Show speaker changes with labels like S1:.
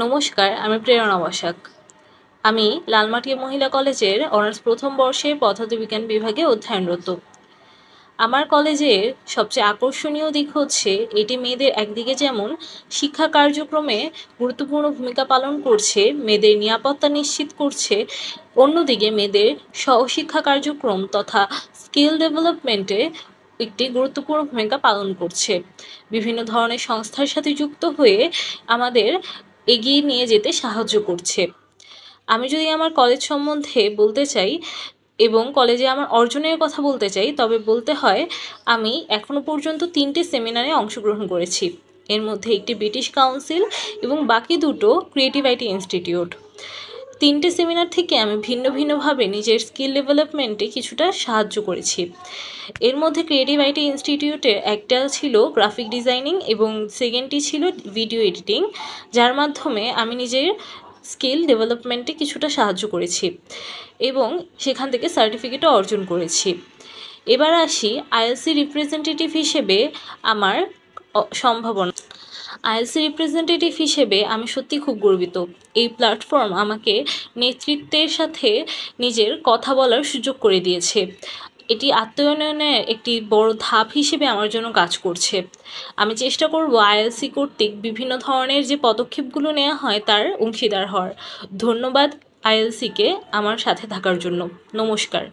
S1: নমস্কার, আমি প্রেরণা বসাক। আমি লালমাটিয়া মহিলা কলেজের অনার্স প্রথম বর্ষে পদার্থবিজ্ঞান বিভাগে অধ্যয়নরত। আমার কলেজের সবচেয়ে আকর্ষণীয় দিক হচ্ছে এটি মেয়েদের একদিকে যেমন শিক্ষা কার্যক্রমে গুরুত্বপূর্ণ ভূমিকা পালন করছে, মেয়েদের নিরাপত্তা নিশ্চিত করছে, অন্যদিকে মেয়েদের সহশিক্ষা কার্যক্রম তথা স্কিল ডেভেলপমেন্টে একটি গুরুত্বপূর্ণ ভূমিকা পালন করছে। বিভিন্ন ধরনের সংস্থার সাথে যুক্ত হয়ে আমাদের এগিয়ে নিয়ে যেতে সাহায্য করছে। আমি যদি আমার কলেজ সম্বন্ধে বলতে চাই এবং কলেজে আমার অর্জনের কথা বলতে চাই, তবে বলতে হয় আমি এখনও পর্যন্ত 3টে সেমিনারে অংশগ্রহণ করেছি। এর মধ্যে একটি ব্রিটিশ কাউন্সিল এবং বাকি দুটো ক্রিয়েটিভ আইটি ইনস্টিটিউট। 3টে সেমিনার থেকে আমি ভিন্ন ভিন্নভাবে নিজের স্কিল ডেভেলপমেন্টে কিছুটা সাহায্য করেছি। এর মধ্যে ক্রিয়েটিভ আইটি ইনস্টিটিউটের একটা ছিল গ্রাফিক ডিজাইনিং এবং সেকেন্ডটি ছিল ভিডিও এডিটিং, যার মাধ্যমে আমি নিজের স্কিল ডেভেলপমেন্টে কিছুটা সাহায্য করেছি এবং সেখান থেকে সার্টিফিকেটও অর্জন করেছি। এবার আসি আইএলসি রিপ্রেজেন্টেটিভ হিসেবে আমার সম্ভাবনা। আইএলসি রিপ্রেজেন্টেটিভ হিসেবে আমি সত্যি খুব গর্বিত। এই প্ল্যাটফর্ম আমাকে নেতৃত্বের সাথে নিজের কথা বলার সুযোগ করে দিয়েছে। এটি আত্মোন্নয়নের একটি বড় ধাপ হিসেবে আমার জন্য কাজ করছে। আমি চেষ্টা করব আইএলসি কর্তৃক বিভিন্ন ধরনের যে পদক্ষেপগুলো নেওয়া হয় তার অংশীদার হওয়ার। ধন্যবাদ আইএলসিকে আমার সাথে থাকার জন্য। নমস্কার।